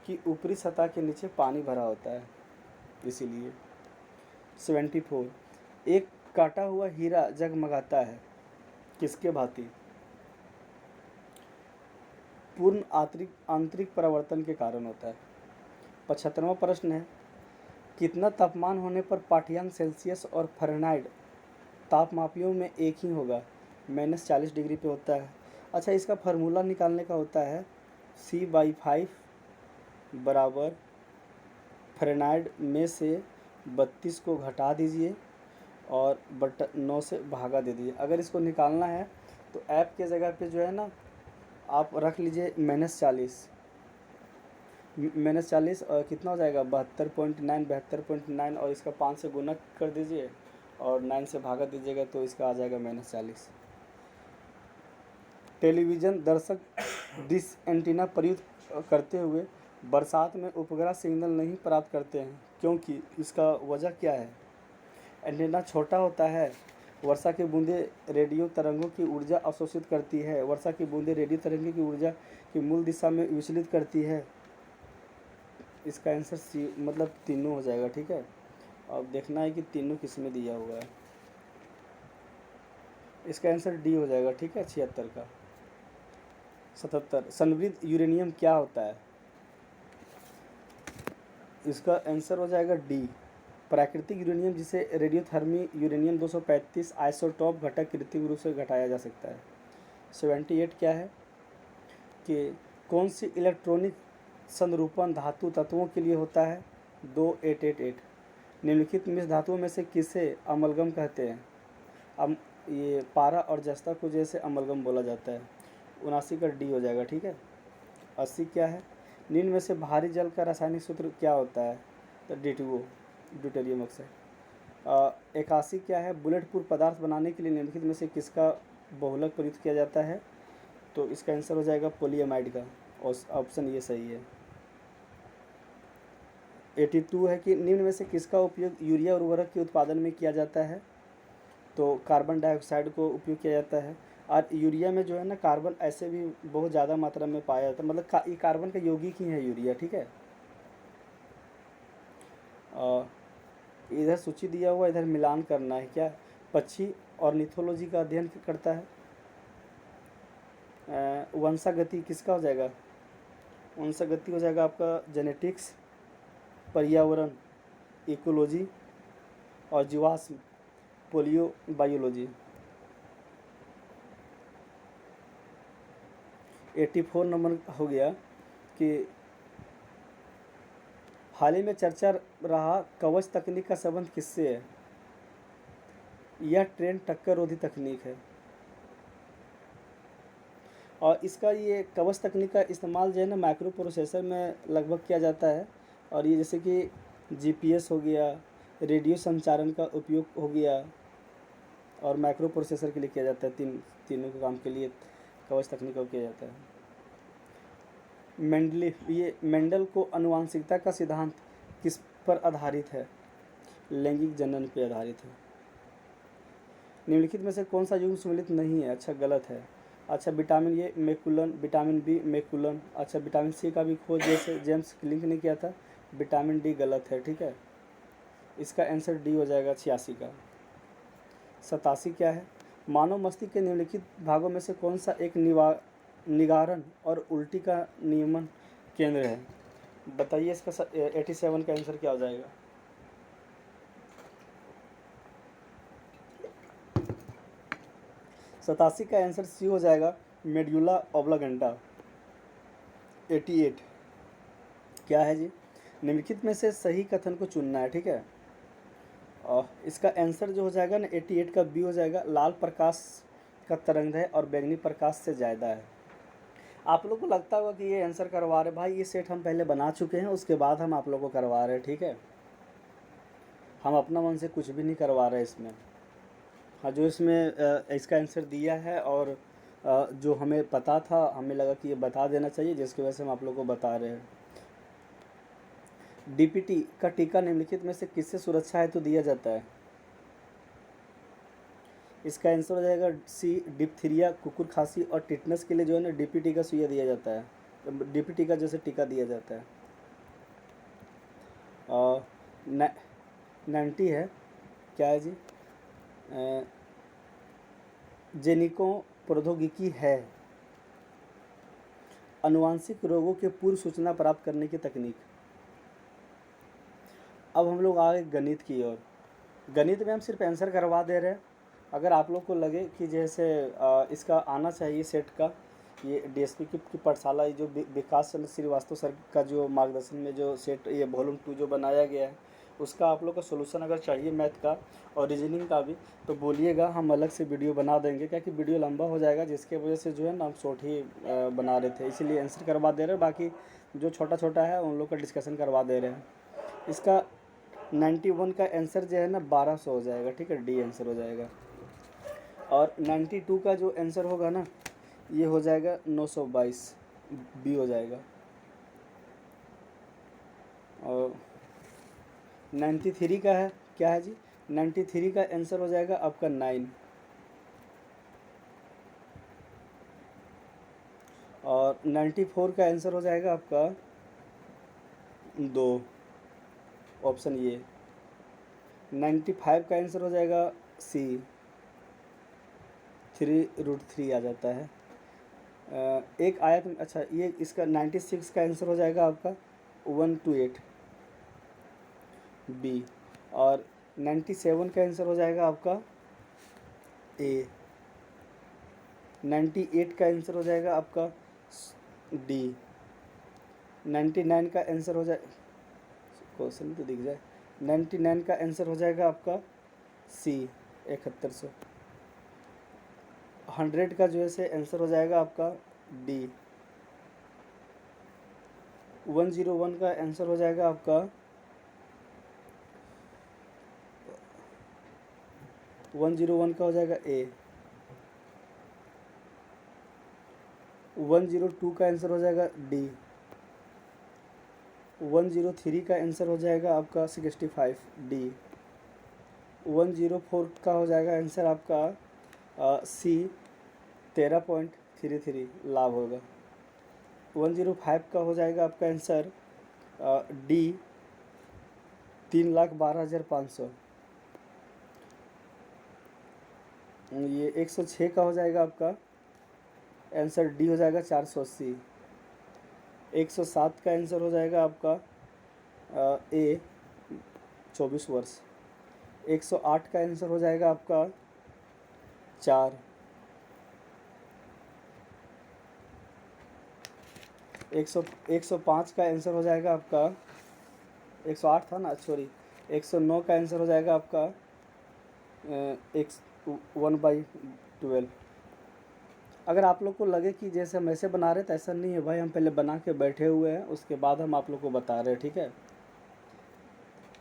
की ऊपरी सतह के नीचे पानी भरा होता है, इसीलिए। 74, एक काटा हुआ हीरा जगमगाता है, किसके भांति? पूर्ण आंतरिक परावर्तन के कारण होता है। 75वां प्रश्न है, कितना तापमान होने पर पाठ्यांक सेल्सियस और फ़ारेनहाइट तापमापियों में एक ही होगा? -40 डिग्री पे होता है। अच्छा, इसका फार्मूला निकालने का होता है C/5 बराबर फ़ारेनहाइट में से 32 को घटा दीजिए और 9 से भागा दे दीजिए। अगर इसको निकालना है तो ऐप के जगह पे जो है ना आप रख लीजिए -40 और कितना हो जाएगा 72.9 और इसका 5 से गुना कर दीजिए और 9 से भागा दीजिएगा तो इसका आ जाएगा -40। टेलीविज़न दर्शक डिश एंटीना प्रयुक्त करते हुए बरसात में उपग्रह सिग्नल नहीं प्राप्त करते हैं, क्योंकि इसका वजह क्या है? एंटीना छोटा होता है, वर्षा की बूंदें रेडियो तरंगों की ऊर्जा अवशोषित करती है, वर्षा की बूंदें रेडियो तरंगों की ऊर्जा की मूल दिशा में विचलित करती है। इसका आंसर सी मतलब तीनों हो जाएगा, ठीक है। अब देखना है कि तीनों किस में दिया हुआ है। इसका आंसर डी हो जाएगा, ठीक है। 76 का। 77, संवृद्ध यूरेनियम क्या होता है? इसका आंसर हो जाएगा डी, प्राकृतिक यूरेनियम, जिसे रेडियोथर्मी यूरेनियम 235 आइसोटोप घटक कृत्रिम रूप से घटाया जा सकता है। 78 क्या है कि कौन सी इलेक्ट्रॉनिक संरूपण धातु तत्वों के लिए होता है? 2888। निम्नलिखित मिश्र धातुओं में से किसे अमलगम कहते हैं? अब ये पारा और जस्ता को जैसे अमलगम बोला जाता है। 79 का डी हो जाएगा, ठीक है। 80 क्या है? निम्न में से भारी जल का रासायनिक सूत्र क्या होता है? तो D2O, ड्यूटेरियम ऑक्साइड। 81 क्या है? बुलेट प्रूफ पदार्थ बनाने के लिए निम्नलिखित में से किसका बहुलक प्रयुक्त किया जाता है? तो इसका आंसर हो जाएगा पॉलीएमाइड का, और ऑप्शन ये सही है। 82 है कि निम्न में से किसका उपयोग यूरिया उर्वरक के उत्पादन में किया जाता है? तो कार्बन डाइऑक्साइड को उपयोग किया जाता है। और यूरिया में जो है ना कार्बन ऐसे भी बहुत ज़्यादा मात्रा में पाया जाता है, मतलब ये कार्बन का यौगिक ही है यूरिया, ठीक है। इधर सूची दिया हुआ, इधर मिलान करना है क्या? पक्षी ऑर्निथोलॉजी का अध्ययन करता है। वंशागति किसका हो जाएगा? वंशागति हो जाएगा आपका जेनेटिक्स, पर्यावरण इकोलॉजी, और जीवाश्म पोलियो बायोलॉजी। 84 नंबर हो गया कि हाल ही में चर्चा रहा कवच तकनीक का संबंध किससे है? यह ट्रेन टक्कर रोधी तकनीक है और इसका ये कवच तकनीक का इस्तेमाल जो है ना माइक्रो प्रोसेसर में लगभग किया जाता है। और ये जैसे कि जीपीएस हो गया, रेडियो संचारण का उपयोग हो गया और माइक्रो प्रोसेसर के लिए किया जाता है। तीनों के काम के लिए कवच तकनीक का किया जाता है। मेंडल को आनुवंशिकता का सिद्धांत किस पर आधारित है? लैंगिक जनन पर आधारित है। निम्नलिखित में से कौन सा युग्म सम्मिलित नहीं है? अच्छा, गलत है। अच्छा, विटामिन ए मैकुलन, विटामिन बी मैकुलन। अच्छा, विटामिन सी का भी खोज जैसे जेम्स क्लिंक ने किया था। विटामिन डी गलत है, ठीक है। इसका आंसर डी हो जाएगा 86 का। 87 क्या है? मानव मस्तिष्क के निम्नलिखित भागों में से कौन सा एक निगारण और उल्टी का नियमन केंद्र है? बताइए इसका 87 का आंसर क्या हो जाएगा? सतासी का आंसर सी हो जाएगा, मेडुला ऑब्लांगेटा। 88 क्या है जी? निम्नलिखित में से सही कथन को चुनना है, ठीक है। और इसका आंसर जो हो जाएगा ना 88 का बी हो जाएगा। लाल प्रकाश का तरंग है और बैंगनी प्रकाश से ज़्यादा है। आप लोग को लगता होगा कि ये आंसर करवा रहे, भाई ये सेट हम पहले बना चुके हैं, उसके बाद हम आप लोग को करवा रहे हैं, ठीक है। हम अपना मन से कुछ भी नहीं करवा रहे इसमें। हाँ, जो इसमें इसका आंसर दिया है और जो हमें पता था, हमें लगा कि ये बता देना चाहिए, जिसकी वजह से हम आप लोग को बता रहे हैं। डीपीटी का टीका निम्नलिखित में से किससे सुरक्षा हेतु दिया जाता है? इसका आंसर हो जाएगा सी, डिप्थीरिया, कुकुर खांसी और टिटनस के लिए जो है ना डीपीटी का सुइया दिया जाता है, डीपीटी का जैसे टीका दिया जाता है। 90 है, क्या है जी? जेनिको प्रौद्योगिकी है अनुवांशिक रोगों के पूर्व सूचना प्राप्त करने की तकनीक। अब हम लोग आ गए गणित की ओर। गणित में हम सिर्फ आंसर करवा दे रहे हैं। अगर आप लोग को लगे कि जैसे इसका आना चाहिए सेट का, ये डीएसपी की पाठशाला, जो विकास चंद्र श्रीवास्तव सर का जो मार्गदर्शन में जो सेट, ये वॉल्यूम 2 जो बनाया गया है, उसका आप लोग का सोल्यूशन अगर चाहिए मैथ का और रीजनिंग का भी, तो बोलिएगा, हम अलग से वीडियो बना देंगे। क्या कि वीडियो लंबा हो जाएगा, जिसके वजह से जो है ना हम शॉर्ट ही बना रहे थे, इसीलिए आंसर करवा दे रहे हैं। बाकी जो छोटा छोटा है उन लोग का डिस्कशन करवा दे रहे हैं। इसका 91 का आंसर जो है ना 1200 हो जाएगा, ठीक है, डी आंसर हो जाएगा। और 92 का जो आंसर होगा ना, ये हो जाएगा 922, बी हो जाएगा। और 93 का है, क्या है जी? 93 का आंसर हो जाएगा आपका 9। और 94 का आंसर हो जाएगा आपका 2, ऑप्शन ये। 95 का आंसर हो जाएगा सी, 3√3 आ जाता है। एक आयत में, अच्छा, ये इसका 96 का आंसर हो जाएगा आपका 128, बी। और 97 का आंसर हो जाएगा आपका ए। 98 का आंसर हो जाएगा आपका डी। 99 का आंसर हो जाए, क्वेश्चन तो दिख जाए। 99 का आंसर हो जाएगा आपका सी, 7100। 100 का जो है से आंसर हो जाएगा आपका डी। 101 का आंसर हो जाएगा आपका 101 का हो जाएगा ए। 102 का आंसर हो जाएगा डी। 103 का आंसर हो जाएगा आपका 65, डी। 104 का हो जाएगा आंसर आपका सी, 13.33 लाभ होगा। 105 का हो जाएगा आपका आंसर डी, 3,12,500। ये 106 का हो जाएगा आपका आंसर डी हो जाएगा 480। 107 का आंसर हो जाएगा आपका ए, 24 वर्ष। 108 का आंसर हो जाएगा आपका 4। 105 का आंसर हो जाएगा आपका 108 था ना, सॉरी। 109 का आंसर हो जाएगा आपका एक 1/12। अगर आप लोग को लगे कि जैसे हम ऐसे बना रहे तो ऐसा नहीं है भाई, हम पहले बना के बैठे हुए हैं, उसके बाद हम आप लोग को बता रहे हैं, ठीक है।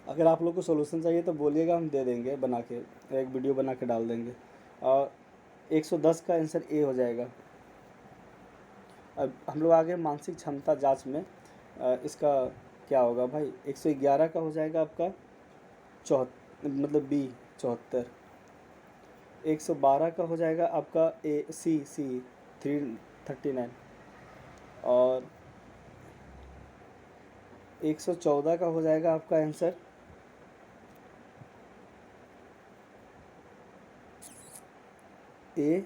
अगर आप लोग को सोल्यूशन चाहिए तो बोलिएगा, हम दे देंगे बना के, एक वीडियो बना के डाल देंगे। और 110 का आंसर ए हो जाएगा। अब हम लोग आगे मानसिक क्षमता जांच में इसका क्या होगा भाई। 111 का हो जाएगा आपका मतलब बी 74। 112 का हो जाएगा आपका ए सी 339। और 114 का हो जाएगा आपका आंसर ए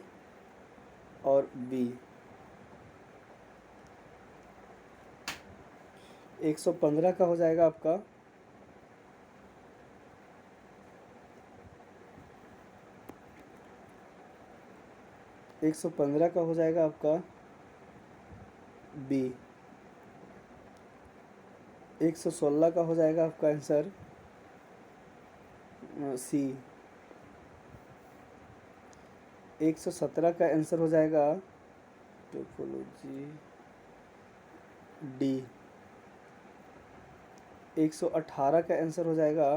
और बी। 115 का हो जाएगा आपका 115 का हो जाएगा आपका बी। 116 का हो जाएगा आपका आंसर सी। 117 का आंसर हो जाएगा टोपोलॉजी डी। 118 का आंसर हो जाएगा,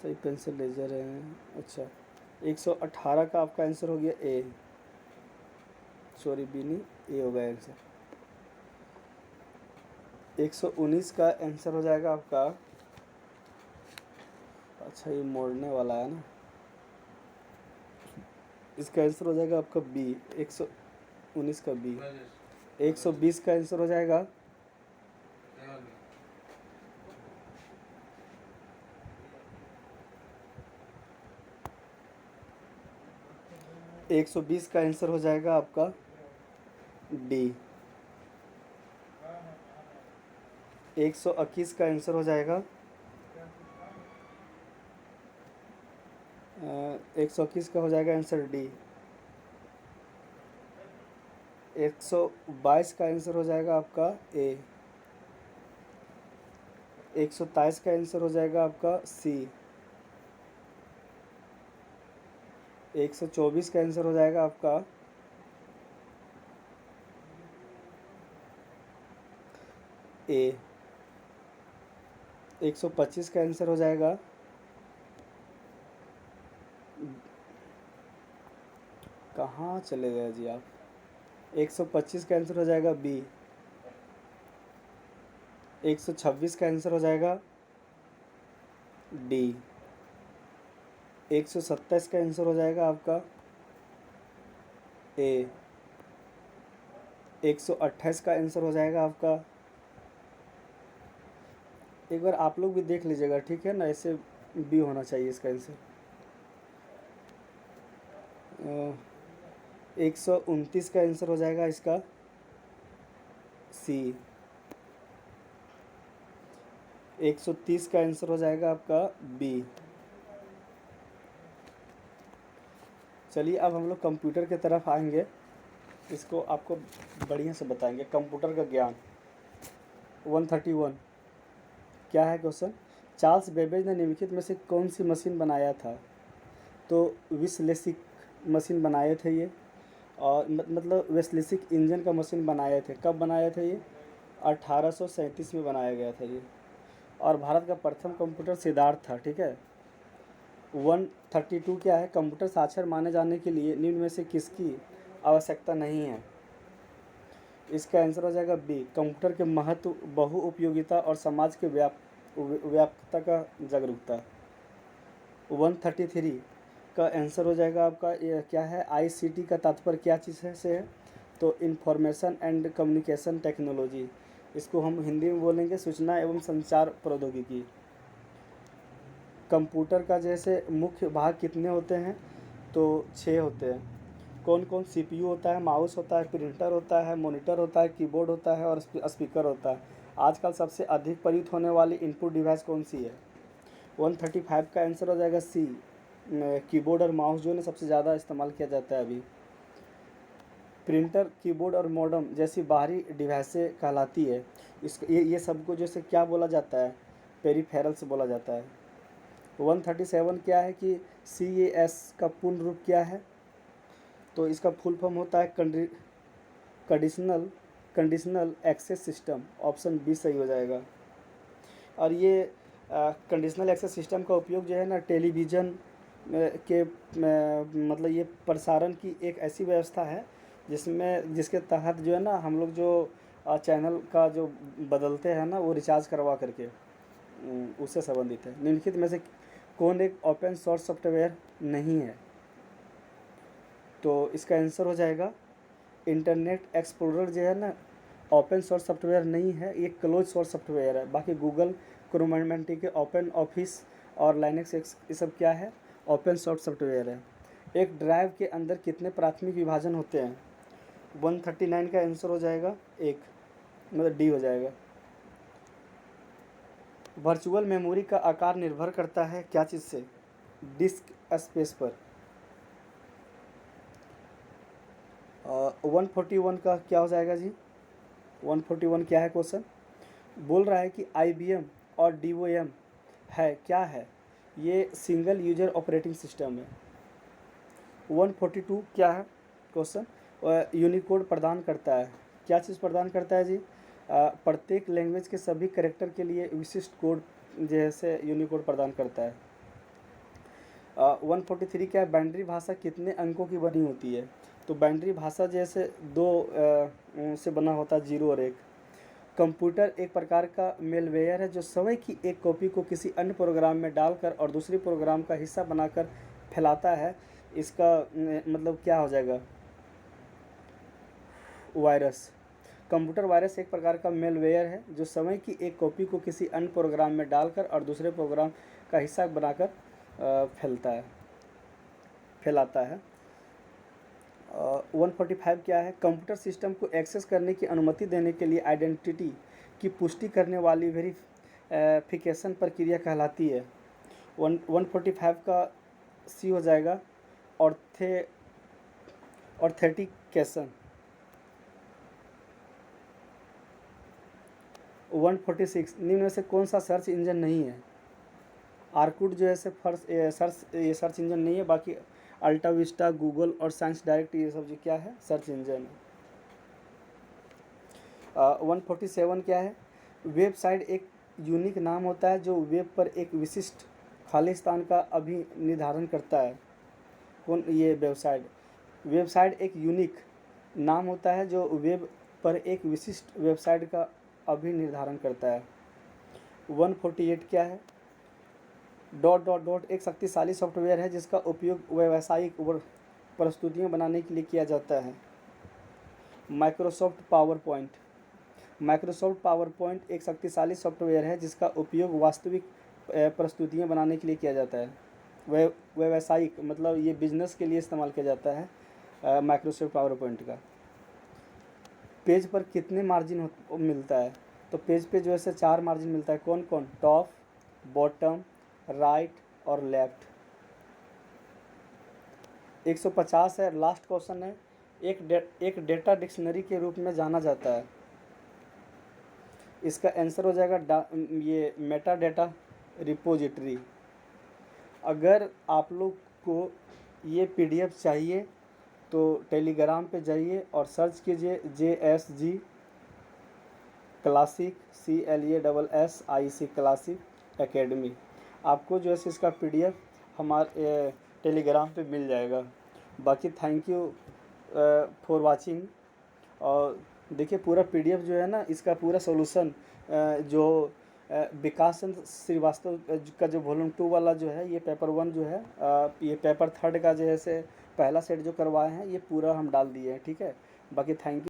सही पेंसिल लेजर है, अच्छा। 118 का आपका आंसर हो गया ए, सॉरी बी नहीं, ए हो गया आंसर। 119 का आंसर हो जाएगा आपका, अच्छा ये मोड़ने वाला है ना, इसका आंसर हो जाएगा आपका बी। 119 का बी। 120 का आंसर हो जाएगा 120 का आंसर हो जाएगा आपका डी। 121 का आंसर हो जाएगा 121 का हो जाएगा आंसर डी। 122 का आंसर हो जाएगा आपका ए। 123 का आंसर हो जाएगा आपका सी। 124 का आंसर हो जाएगा आपका ए। 125 का आंसर हो जाएगा कहाँ चले गए जी आप। 125 का आंसर हो जाएगा बी। 126 का आंसर हो जाएगा डी। 127 का आंसर हो जाएगा आपका ए। 128 का आंसर हो जाएगा आपका, एक बार आप लोग भी देख लीजिएगा, ठीक है ना, ऐसे बी होना चाहिए इसका आंसर। 129 का आंसर हो जाएगा इसका सी। 130 का आंसर हो जाएगा आपका बी। चलिए अब हम लोग कंप्यूटर की तरफ आएंगे, इसको आपको बढ़िया से बताएंगे। कंप्यूटर का ज्ञान 131 क्या है क्वेश्चन। चार्ल्स बेबेज ने निम्नलिखित में से कौन सी मशीन बनाया था। तो विश्लेषिक मशीन बनाए थे ये, और मतलब विश्लेषिक इंजन का मशीन बनाए थे। कब बनाए थे ये, 1837 में बनाया गया था ये। और भारत का प्रथम कंप्यूटर सिद्धार्थ था, ठीक है। 132 क्या है, कंप्यूटर साक्षर माने जाने के लिए निम्न में से किसकी आवश्यकता नहीं है। इसका आंसर हो जाएगा बी, कंप्यूटर के महत्व, बहुउपयोगिता और समाज के व्यापकता का जागरूकता। 133 का आंसर हो जाएगा आपका ये क्या है, आईसीटी का तात्पर्य क्या चीज़ है से है, तो इंफॉर्मेशन एंड कम्युनिकेशन टेक्नोलॉजी। इसको हम हिंदी में बोलेंगे सूचना एवं संचार प्रौद्योगिकी। कंप्यूटर का जैसे मुख्य भाग कितने होते हैं, तो 6 होते हैं। कौन कौन, सीपीयू होता है, माउस होता है, प्रिंटर होता है, मॉनिटर होता है, कीबोर्ड होता है और स्पीकर होता है। आजकल सबसे अधिक प्रयुक्त होने वाली इनपुट डिवाइस कौन सी है, 135 का आंसर हो जाएगा सी, कीबोर्ड और माउस जो है ना सबसे ज़्यादा इस्तेमाल किया जाता है अभी। प्रिंटर, कीबोर्ड और मॉडेम जैसी बाहरी डिवाइसें कहलाती है। ये सबको जैसे क्या बोला जाता है, पेरिफेरल्स बोला जाता है। 137 क्या है कि CAS का पूर्ण रूप क्या है, तो इसका फुल फॉर्म होता है conditional access system, option B सही हो जाएगा। और ये कंडीशनल एक्सेस सिस्टम का उपयोग जो है ना टेलीविज़न के मतलब ये प्रसारण की एक ऐसी व्यवस्था है जिसके तहत जो है ना हम लोग जो चैनल का जो बदलते हैं ना वो रिचार्ज करवा करके उससे संबंधित है। निम्नलिखित में से कौन एक ओपन सोर्स सॉफ्टवेयर नहीं है, तो इसका आंसर हो जाएगा इंटरनेट एक्सप्लोरर जो है ना ओपन सोर्स सॉफ्टवेयर नहीं है, ये क्लोज सोर्स सॉफ्टवेयर है। बाकी गूगल क्रोम के ओपन ऑफिस और लाइनक्स ये सब क्या है, ओपन सोर्स सॉफ्टवेयर है। एक ड्राइव के अंदर कितने प्राथमिक विभाजन होते हैं, 139 का आंसर हो जाएगा एक, मतलब डी हो जाएगा। वर्चुअल मेमोरी का आकार निर्भर करता है क्या चीज़ से, डिस्क स्पेस पर। 141 का क्या हो जाएगा जी, 141 क्या है क्वेश्चन, बोल रहा है कि IBM और DOM है क्या है, ये सिंगल यूजर ऑपरेटिंग सिस्टम है। 142 क्या है क्वेश्चन, यूनिकोड प्रदान करता है, क्या चीज़ प्रदान करता है जी, प्रत्येक लैंग्वेज के सभी कैरेक्टर के लिए विशिष्ट कोड जैसे यूनिकोड प्रदान करता है। 143 क्या है, बाइनरी भाषा कितने अंकों की बनी होती है, तो बाइनरी भाषा जैसे दो से बना होता है, 0 और 1। कंप्यूटर एक प्रकार का मेलवेयर है जो समय की एक कॉपी को किसी अन्य प्रोग्राम में डालकर और दूसरी प्रोग्राम का हिस्सा बनाकर फैलाता है, इसका मतलब क्या हो जाएगा, वायरस। कंप्यूटर वायरस एक प्रकार का मेलवेयर है जो समय की एक कॉपी को किसी अन्य प्रोग्राम में डालकर और दूसरे प्रोग्राम का हिस्सा बनाकर फैलाता है। 145 क्या है, कंप्यूटर सिस्टम को एक्सेस करने की अनुमति देने के लिए आइडेंटिटी की पुष्टि करने वाली वेरिफिकेशन प्रक्रिया कहलाती है। 145 का सी हो जाएगा ऑथेंटिकेशन। 146 निम्न में से कौन सा सर्च इंजन नहीं है, आर्कुट जो है सर्च इंजन नहीं है, बाकी अल्टा विस्टा, गूगल और साइंस डायरेक्ट ये सब जो क्या है सर्च इंजन है। 147 क्या है, वेबसाइट एक यूनिक नाम होता है जो वेब पर एक विशिष्ट खाली स्थान का अभिनिर्धारण करता है। कौन ये वेबसाइट एक यूनिक नाम होता है जो वेब पर एक विशिष्ट वेबसाइट का अभिनिर्धारण करता है। 148 क्या है, एक शक्तिशाली सॉफ्टवेयर है जिसका उपयोग व्यावसायिक प्रस्तुतियाँ बनाने के लिए किया जाता है। माइक्रोसॉफ्ट पावरपॉइंट एक शक्तिशाली सॉफ्टवेयर है जिसका उपयोग वास्तविक प्रस्तुतियाँ बनाने के लिए किया जाता है। व्यावसायिक मतलब ये बिजनेस के लिए इस्तेमाल किया जाता है माइक्रोसॉफ्ट पावरपॉइंट का। पेज पर कितने मार्जिन मिलता है, तो पेज पे जो है 4 मार्जिन मिलता है, कौन कौन, टॉप, बॉटम, राइट और लेफ्ट। 150 है, लास्ट क्वेश्चन है, एक डेटा डिक्शनरी के रूप में जाना जाता है, इसका आंसर हो जाएगा ये मेटा डेटा रिपोजिटरी। अगर आप लोग को ये PDF चाहिए तो टेलीग्राम पे जाइए और सर्च कीजिए JSG classic CLASSIC classic academy, आपको जो है इसका PDF हमारे टेलीग्राम पे मिल जाएगा। बाकी थैंक यू फॉर वाचिंग। और देखिए पूरा PDF जो है ना इसका पूरा सॉल्यूशन जो विकास चंद्र श्रीवास्तव का जो वॉल्यूम 2 वाला जो है, ये पेपर 1 जो है, ये पेपर 3 का जो है से पहला सेट जो करवाए हैं ये पूरा हम डाल दिए हैं, ठीक है। बाकी थैंक यू।